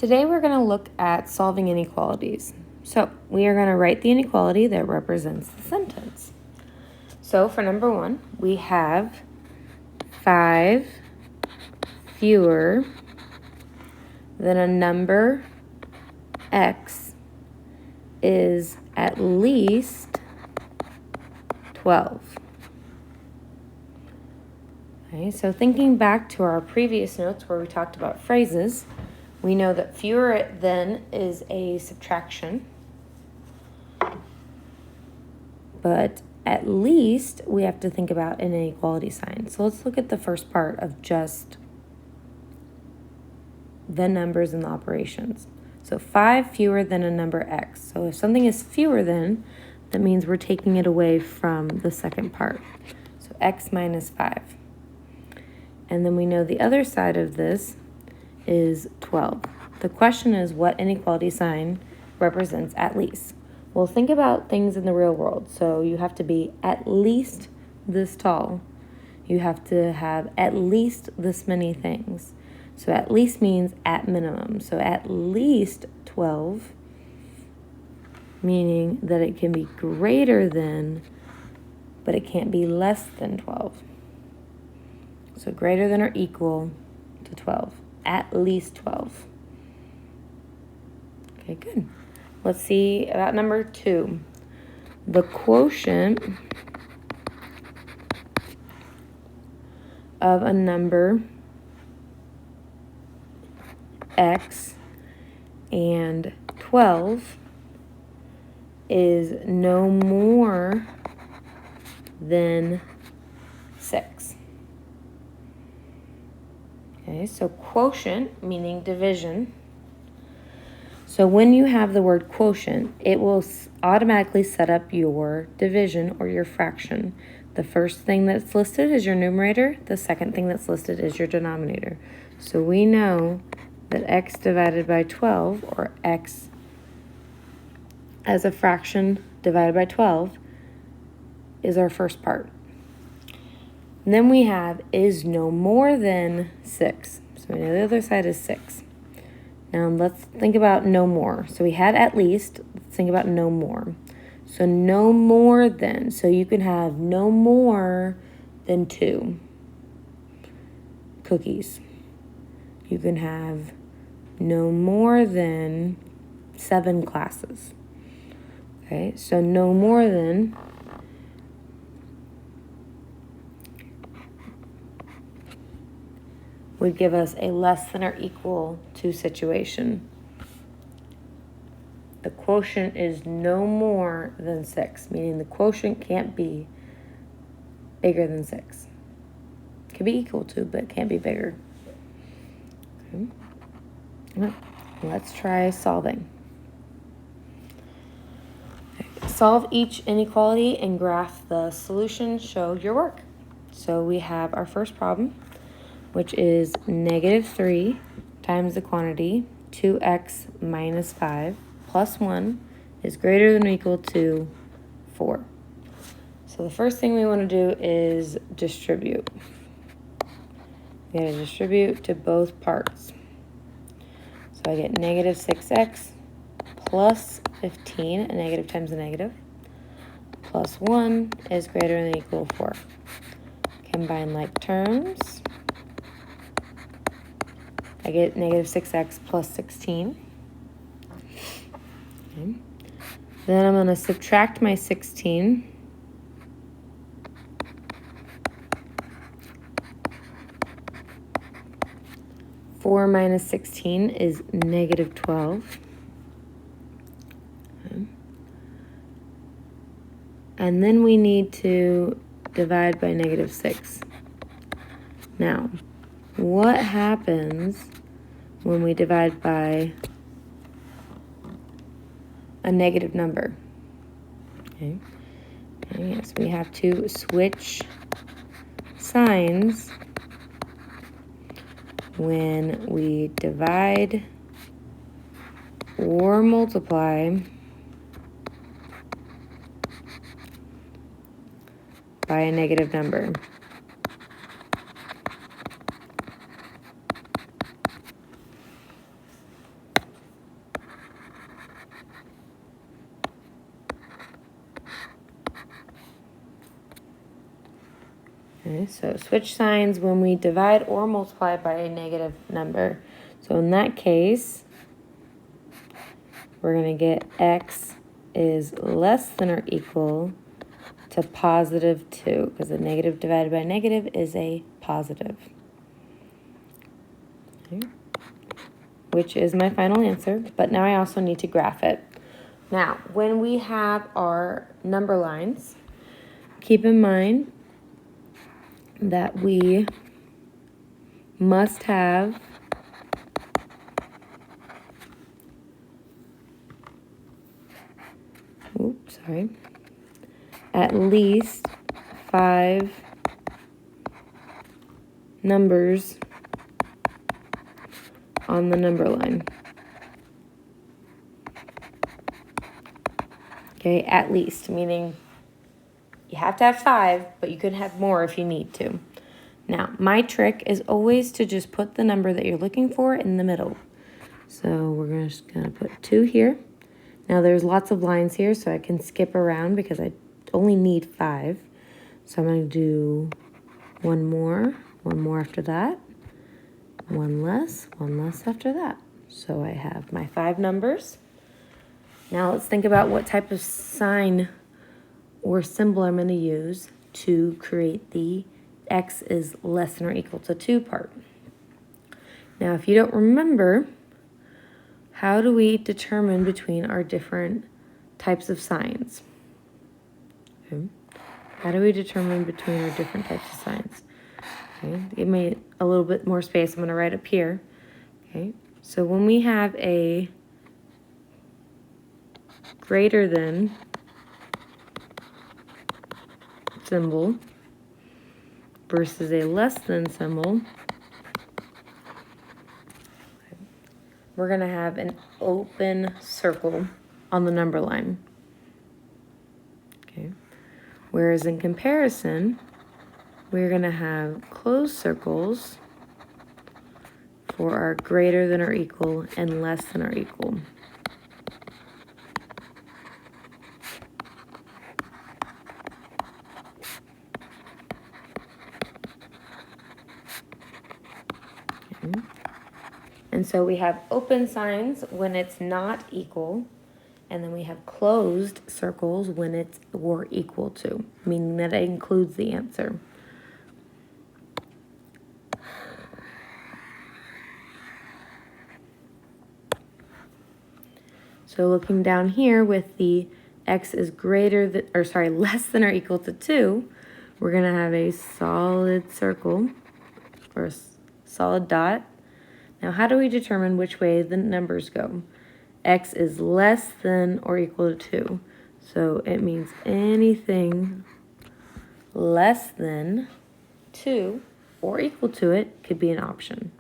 Today we're going to look at solving inequalities. So we are going to write the inequality that represents the sentence. So for number 1, we have 5 fewer than a number x is at least 12. Okay, so thinking back to our previous notes where we talked about phrases, we know that fewer than is a subtraction, but at least we have to think about an inequality sign. So let's look at the first part of just the numbers and the operations. So 5 fewer than a number x. So if something is fewer than, that means we're taking it away from the second part. So x minus 5. And then we know the other side of this is 12. The question is, what inequality sign represents at least? Well, think about things in the real world. So you have to be at least this tall. You have to have at least this many things. So at least means at minimum. So at least 12, meaning that it can be greater than, but it can't be less than 12. So greater than or equal to 12. At least 12. Okay, good. Let's see about number 2. The quotient of a number x and 12 is no more than 6. Okay, so quotient, meaning division. So when you have the word quotient, it will automatically set up your division or your fraction. The first thing that's listed is your numerator. The second thing that's listed is your denominator. So we know that x divided by 12, or x as a fraction divided by 12, is our first part. And then we have is no more than 6. So we know the other side is 6. Now let's think about no more. So we had at least. Let's think about no more. So no more than. So you can have no more than 2 cookies. You can have no more than 7 classes. Okay, so no more than would give us a less than or equal to situation. The quotient is no more than 6, meaning the quotient can't be bigger than 6. It can be equal to, but it can't be bigger. Okay. Let's try solving. Okay. Solve each inequality and graph the solution. Show your work. So we have our first problem, which is -3 times the quantity 2x minus 5 plus 1 is greater than or equal to 4. So the first thing we want to do is distribute. We got to distribute to both parts. So I get -6x plus 15, a negative times a negative, plus 1 is greater than or equal to 4. Combine like terms. I get -6x plus 16. Okay. Then I'm going to subtract my 16. Four minus 16 is -12. Okay. And then we need to divide by -6. Now, what happens when we divide by a negative number? Okay. And yes, we have to switch signs when we divide or multiply by a negative number. Okay, so switch signs when we divide or multiply by a negative number. So in that case, we're going to get x is less than or equal to positive 2, because a negative divided by negative is a positive. Okay. Which is my final answer, but now I also need to graph it. Now, when we have our number lines, keep in mind that we must have at least 5 numbers on the number line. Okay, at least, meaning you have to have 5, but you could have more if you need to. Now, my trick is always to just put the number that you're looking for in the middle. So we're just going to put 2 here. Now, there's lots of lines here, so I can skip around because I only need 5. So I'm going to do one more after that, one less after that. So I have my 5 numbers. Now let's think about what type of sign or symbol I'm going to use to create the x is less than or equal to 2 part. Now, if you don't remember, how do we determine between our different types of signs? Okay. How do we determine between our different types of signs? Okay, give me a little bit more space. I'm going to write up here. Okay, so when we have a greater than symbol versus a less than symbol, we're going to have an open circle on the number line. Okay. Whereas in comparison, we're going to have closed circles for our greater than or equal and less than or equal. Okay. And so we have open signs when it's not equal, and then we have closed circles when it's or equal to, meaning that it includes the answer. So looking down here with the x is greater than, or sorry, less than or equal to 2, we're going to have a solid circle or a solid dot. Now, how do we determine which way the numbers go? X is less than or equal to 2. So it means anything less than 2 or equal to it could be an option.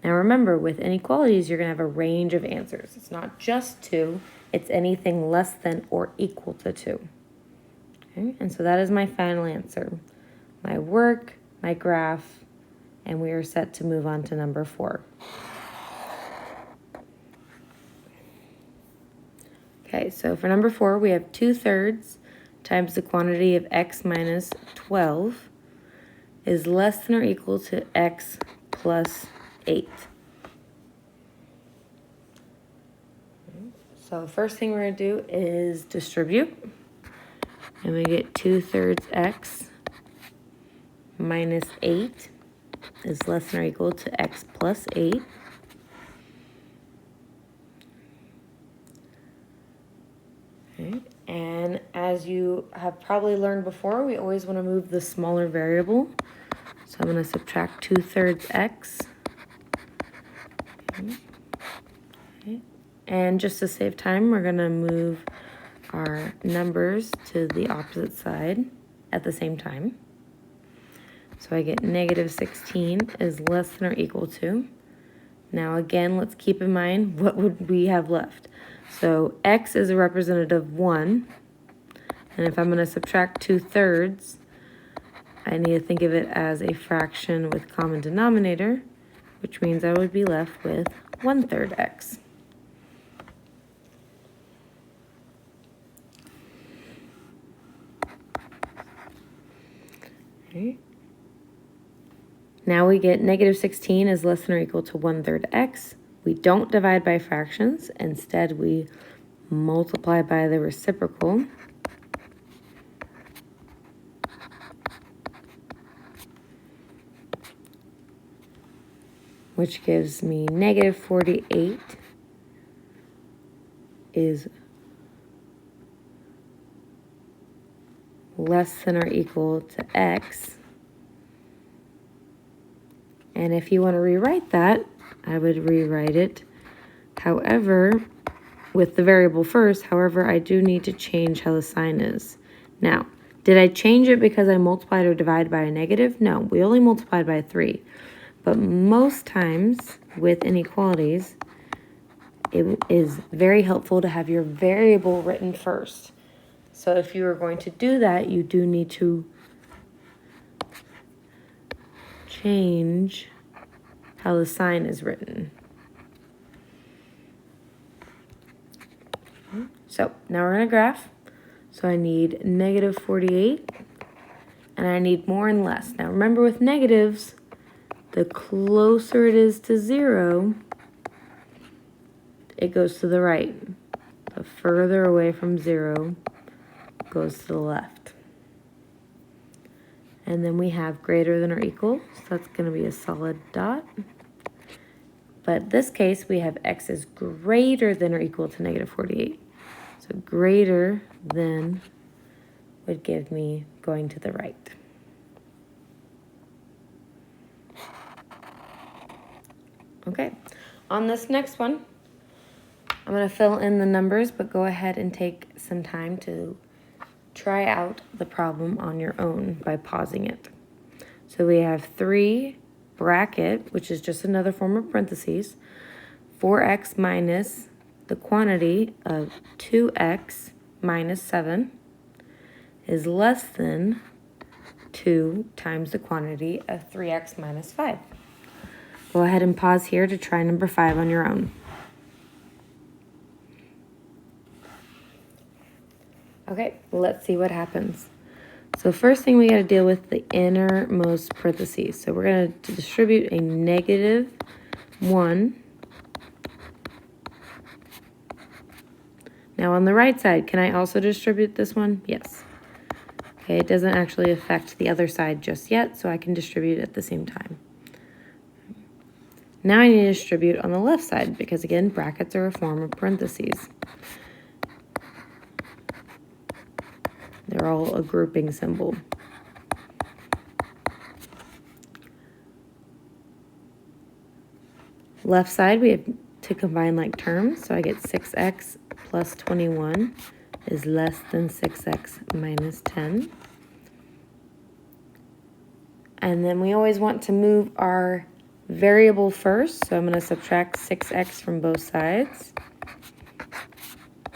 Now remember, with inequalities, you're going to have a range of answers. It's not just 2, it's anything less than or equal to 2. Okay, and so that is my final answer. My work, my graph, and we are set to move on to number 4. Okay, so for number 4, we have 2/3 times the quantity of x minus 12 is less than or equal to x plus 8. So the first thing we're going to do is distribute. And we get 2/3 x minus 8 is less than or equal to x plus 8. Okay. And as you have probably learned before, we always want to move the smaller variable. So I'm going to subtract 2/3 x. Okay. And just to save time, we're going to move our numbers to the opposite side at the same time. So I get negative 16 is less than or equal to. Now again, let's keep in mind, what would we have left? So x is a representative of 1. And if I'm going to subtract 2/3, I need to think of it as a fraction with common denominator, which means I would be left with 1/3 x. Okay. Now we get negative 16 is less than or equal to 1/3 x. We don't divide by fractions. Instead, we multiply by the reciprocal. Which gives me negative 48 is less than or equal to x. And if you want to rewrite that, I would rewrite it, however, with the variable first. However, I do need to change how the sign is. Now, did I change it because I multiplied or divided by a negative? No, we only multiplied by 3. But most times with inequalities, it is very helpful to have your variable written first. So if you are going to do that, you do need to change how the sign is written. So now we're going to graph. So I need negative 48, and I need more and less. Now remember, with negatives, the closer it is to 0, it goes to the right. The further away from 0 goes to the left. And then we have greater than or equal, so that's going to be a solid dot. But in this case, we have x is greater than or equal to negative 48. So greater than would give me going to the right. Okay, on this next one, I'm going to fill in the numbers, but go ahead and take some time to try out the problem on your own by pausing it. So we have 3 bracket, which is just another form of parentheses, 4x minus the quantity of 2x minus 7 is less than 2 times the quantity of 3x minus 5. Go ahead and pause here to try number 5 on your own. Okay, let's see what happens. So first thing, we got to deal with the innermost parentheses. So we're going to distribute a negative 1. Now on the right side, can I also distribute this one? Yes. Okay, it doesn't actually affect the other side just yet, so I can distribute at the same time. Now I need to distribute on the left side because, again, brackets are a form of parentheses. They're all a grouping symbol. Left side, we have to combine like terms, so I get 6x plus 21 is less than 6x minus 10. And then we always want to move our variable first, so I'm going to subtract 6x from both sides.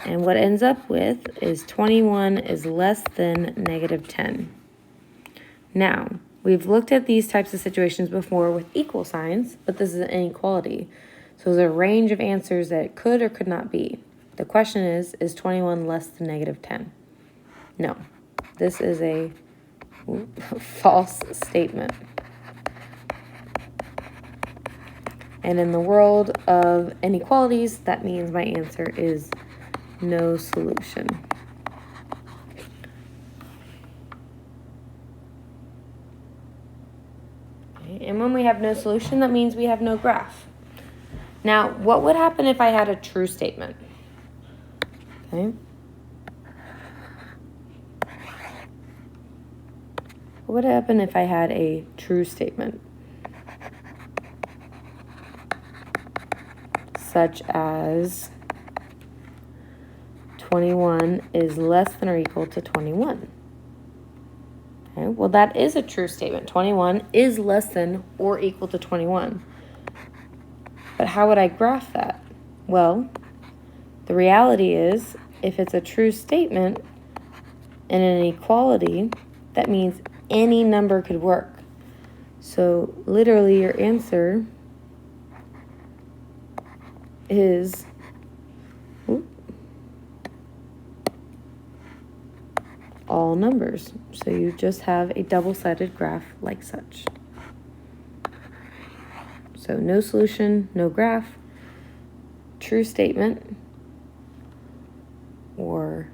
And what it ends up with is 21 is less than negative 10. Now, we've looked at these types of situations before with equal signs, but this is an inequality. So there's a range of answers that it could or could not be. The question is 21 less than negative 10? No. This is a false statement. And in the world of inequalities, that means my answer is no solution. Okay, and when we have no solution, that means we have no graph. Now, what would happen if I had a true statement? Okay. What would happen if I had a true statement? Such as 21 is less than or equal to 21. Okay, well, that is a true statement. 21 is less than or equal to 21. But how would I graph that? Well, the reality is, if it's a true statement and an inequality, that means any number could work. So literally your answer is all numbers. So you just have a double-sided graph like such. So no solution, no graph, true statement, or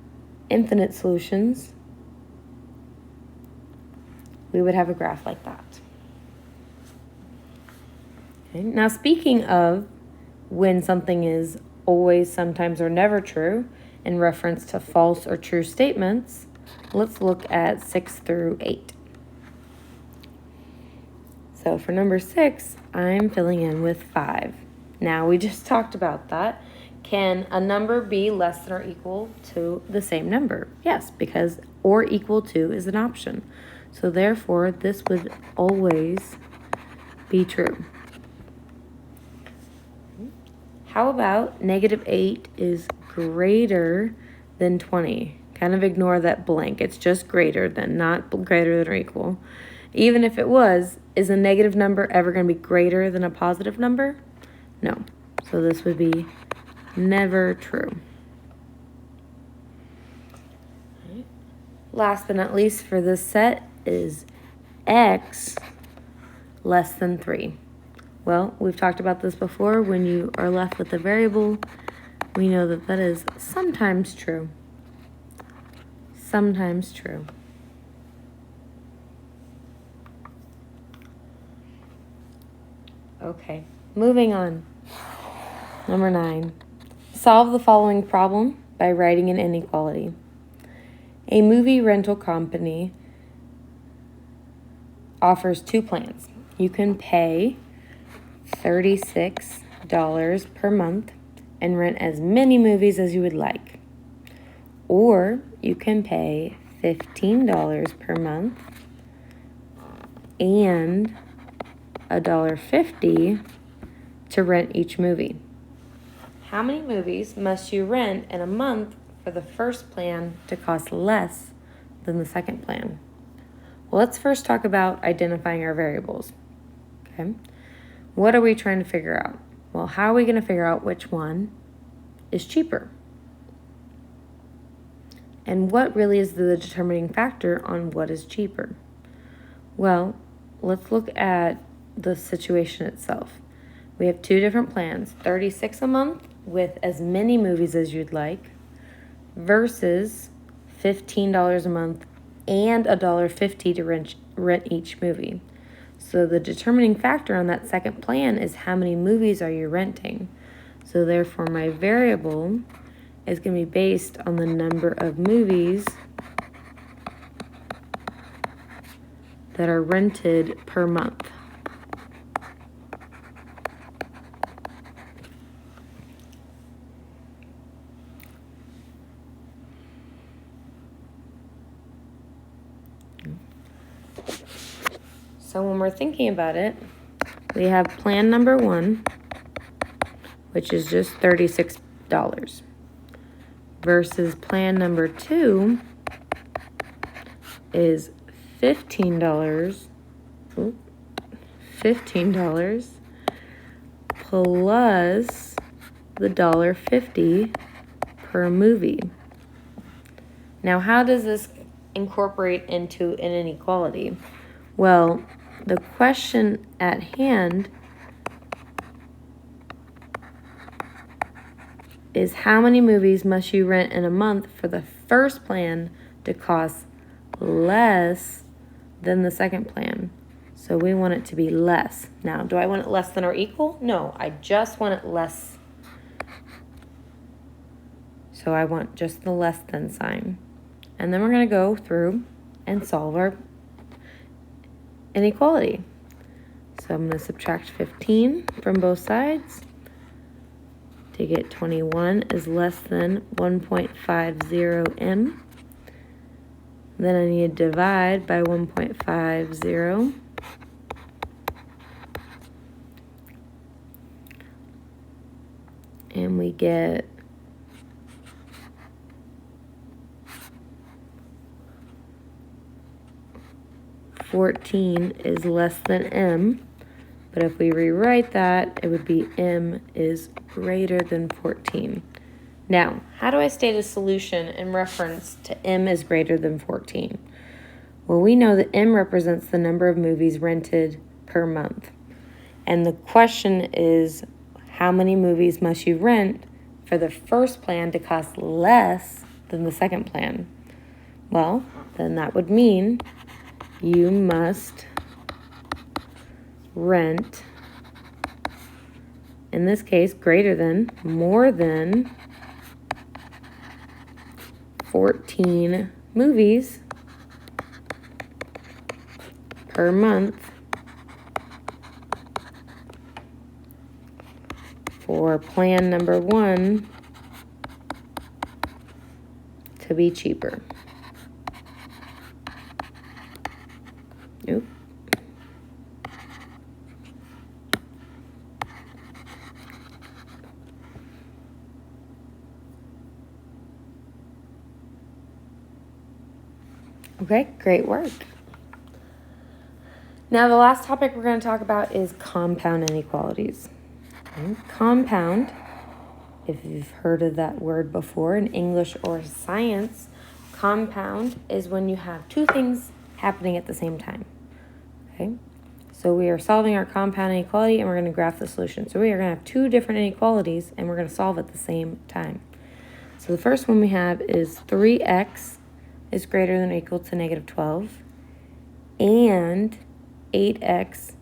infinite solutions, we would have a graph like that. Okay. Now, speaking of when something is always, sometimes, or never true in reference to false or true statements, let's look at 6 through 8. So for number 6, I'm filling in with 5. Now, we just talked about that. Can a number be less than or equal to the same number? Yes, because or equal to is an option. So therefore, this would always be true. How about -8 is greater than 20? Kind of ignore that blank. It's just greater than, not greater than or equal. Even if it was, is a negative number ever going to be greater than a positive number? No. So this would be never true. Last but not least for this set is x less than 3. Well, we've talked about this before. When you are left with a variable, we know that that is sometimes true. Sometimes true. Okay, moving on. Number 9. Solve the following problem by writing an inequality. A movie rental company offers 2 plans. You can pay $36 per month and rent as many movies as you would like. Or you can pay $15 per month and $1.50 to rent each movie. How many movies must you rent in a month for the first plan to cost less than the second plan? Well, let's first talk about identifying our variables. Okay. What are we trying to figure out? Well, how are we going to figure out which one is cheaper? And what really is the determining factor on what is cheaper? Well, let's look at the situation itself. We have 2 different plans, $36 a month with as many movies as you'd like versus $15 a month and $1.50 to rent each movie. So the determining factor on that second plan is how many movies are you renting. So therefore my variable is going to be based on the number of movies that are rented per month. So when we're thinking about it, we have plan number 1, which is just $36, versus plan number 2 is $15 plus the $1.50 per movie. Now, how does this incorporate into an inequality? Well, the question at hand is how many movies must you rent in a month for the first plan to cost less than the second plan? So we want it to be less. Now, do I want it less than or equal? No, I just want it less. So I want just the less than sign. And then we're going to go through and solve our inequality. So I'm going to subtract 15 from both sides to get 21 is less than 1.50m. Then I need to divide by 1.50. And we get 14 is less than m, but if we rewrite that, it would be m is greater than 14. Now, how do I state a solution in reference to m is greater than 14? Well, we know that m represents the number of movies rented per month. And the question is, how many movies must you rent for the first plan to cost less than the second plan? Well, then that would mean you must rent, in this case, greater than, more than 14 movies per month for plan number 1 to be cheaper. Oop. Okay, great work. Now the last topic we're going to talk about is compound inequalities. Okay. Compound, if you've heard of that word before in English or science, compound is when you have two things happening at the same time. Okay, so we are solving our compound inequality and we're going to graph the solution. So we are going to have two different inequalities and we're going to solve at the same time. So the first one we have is 3x is greater than or equal to negative 12 and 8x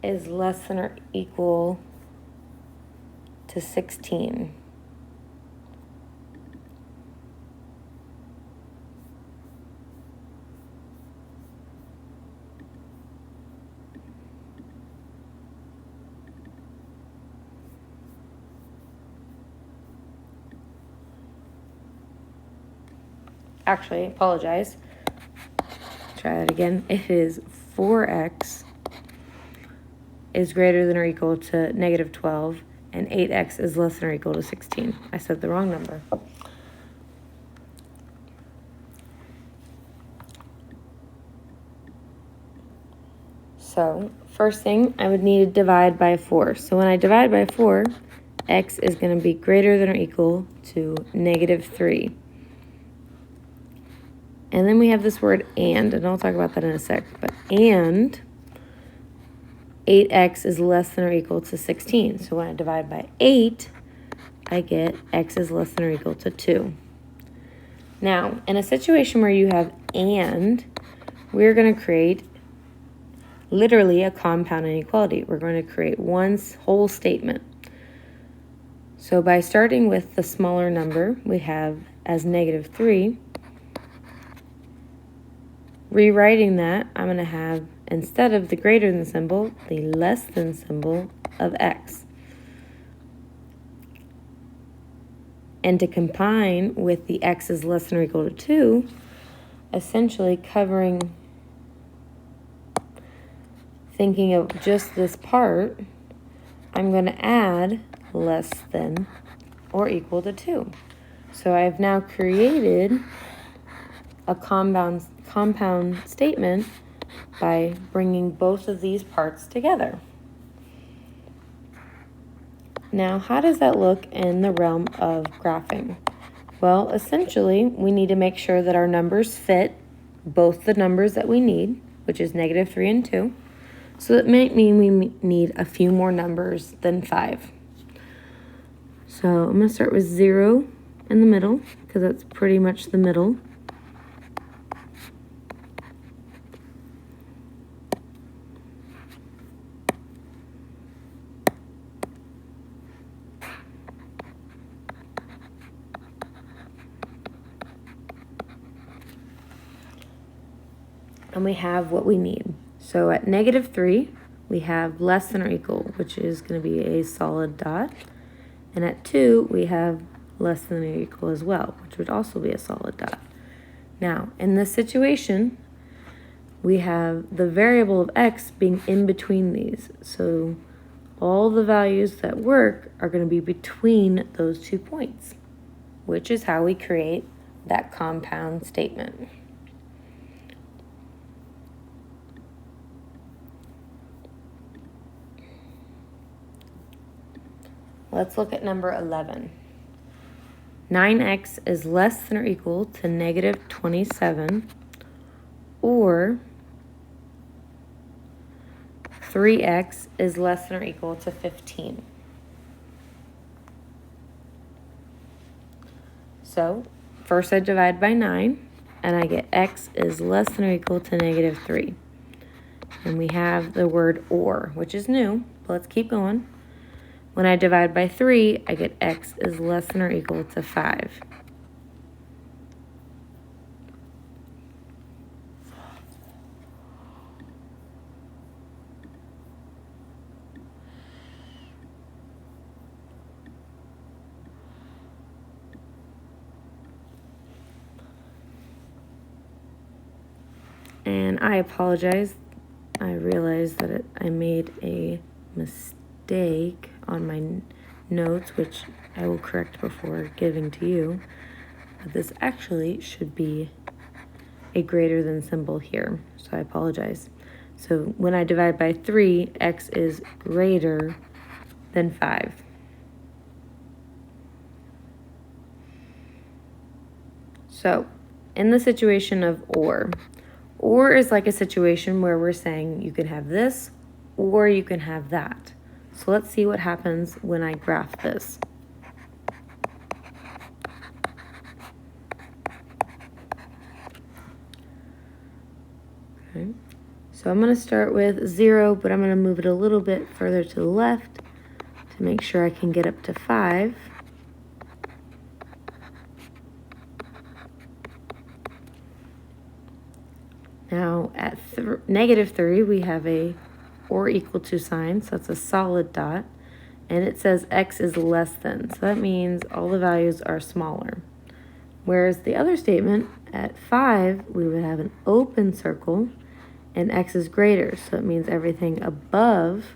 is less than or equal to 16. Actually, apologize. Try that again. It is 4x is greater than or equal to negative 12, and 8x is less than or equal to 16. I said the wrong number. So, first thing, I would need to divide by 4. So when I divide by 4, x is going to be greater than or equal to negative 3. And then we have this word and I'll talk about that in a sec, but and 8x is less than or equal to 16. So when I divide by 8, I get x is less than or equal to 2. Now, in a situation where you have and, we're going to create literally a compound inequality. We're going to create one whole statement. So by starting with the smaller number we have as negative 3, rewriting that, I'm going to have, instead of the greater than symbol, the less than symbol of x. And to combine with the x is less than or equal to 2, essentially covering, thinking of just this part, I'm going to add less than or equal to 2. So I've now created a compound statement by bringing both of these parts together. Now, how does that look in the realm of graphing? Well, essentially, we need to make sure that our numbers fit both the numbers that we need, which is negative 3 and 2. So that might mean we need a few more numbers than 5. So I'm going to start with 0 in the middle, because that's pretty much the middle. And we have what we need. So at negative 3, we have less than or equal, which is going to be a solid dot. And at 2, we have less than or equal as well, which would also be a solid dot. Now, in this situation, we have the variable of x being in between these. So all the values that work are going to be between those 2 points, which is how we create that compound statement. Let's look at number 11. 9x is less than or equal to negative 27, or 3x is less than or equal to 15. So first I divide by 9, and I get x is less than or equal to negative 3. And we have the word or, which is new, but let's keep going. When I divide by 3, I get x is less than or equal to 5. And I apologize. I realized that I made a mistake on my notes, which I will correct before giving to you. But this actually should be a greater than symbol here, so I apologize. So when I divide by 3, x is greater than 5. So in the situation of or is like a situation where we're saying you can have this or you can have that. So let's see what happens when I graph this. Okay. So I'm going to start with 0, but I'm going to move it a little bit further to the left to make sure I can get up to 5. Now at negative 3, we have a or equal to sign, so that's a solid dot. And it says x is less than, so that means all the values are smaller. Whereas the other statement, at 5, we would have an open circle, and x is greater, so it means everything above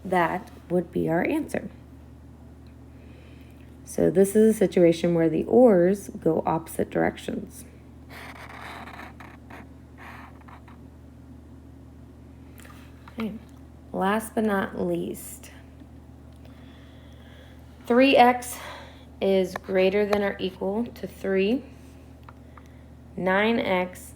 that would be our answer. So this is a situation where the ors go opposite directions. Okay. Last but not least, 3x is greater than or equal to 3. 9x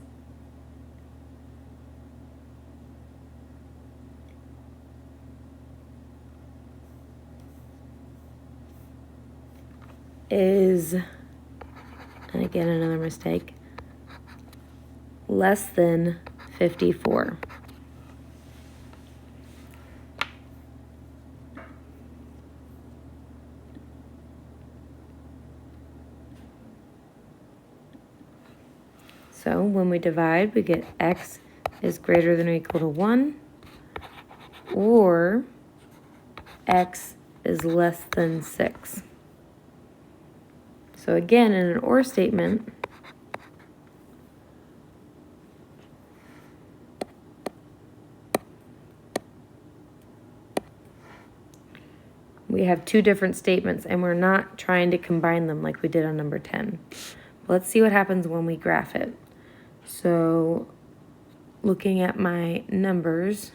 is, and again another mistake, less than 54. So when we divide, we get x is greater than or equal to 1, or x is less than 6. So again, in an or statement, we have two different statements, and we're not trying to combine them like we did on number 10. Let's see what happens when we graph it. So looking at my numbers,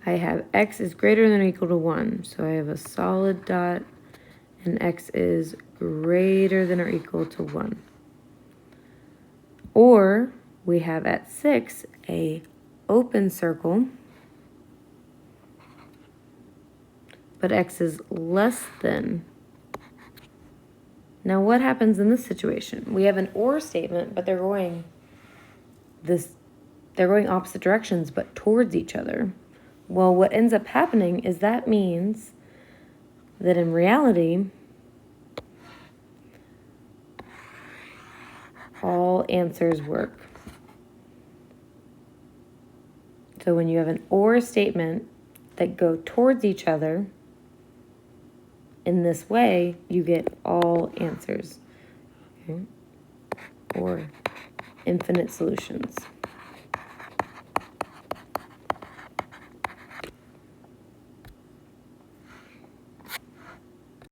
I have x is greater than or equal to 1. So I have a solid dot, and x is greater than or equal to 1. Or we have at 6 a open circle, but x is less than. Now what happens in this situation? We have an or statement, but they're going opposite directions but towards each other. Well, what ends up happening is that means that in reality, all answers work. So when you have an or statement that go towards each other, in this way, you get all answers. Okay? Or infinite solutions.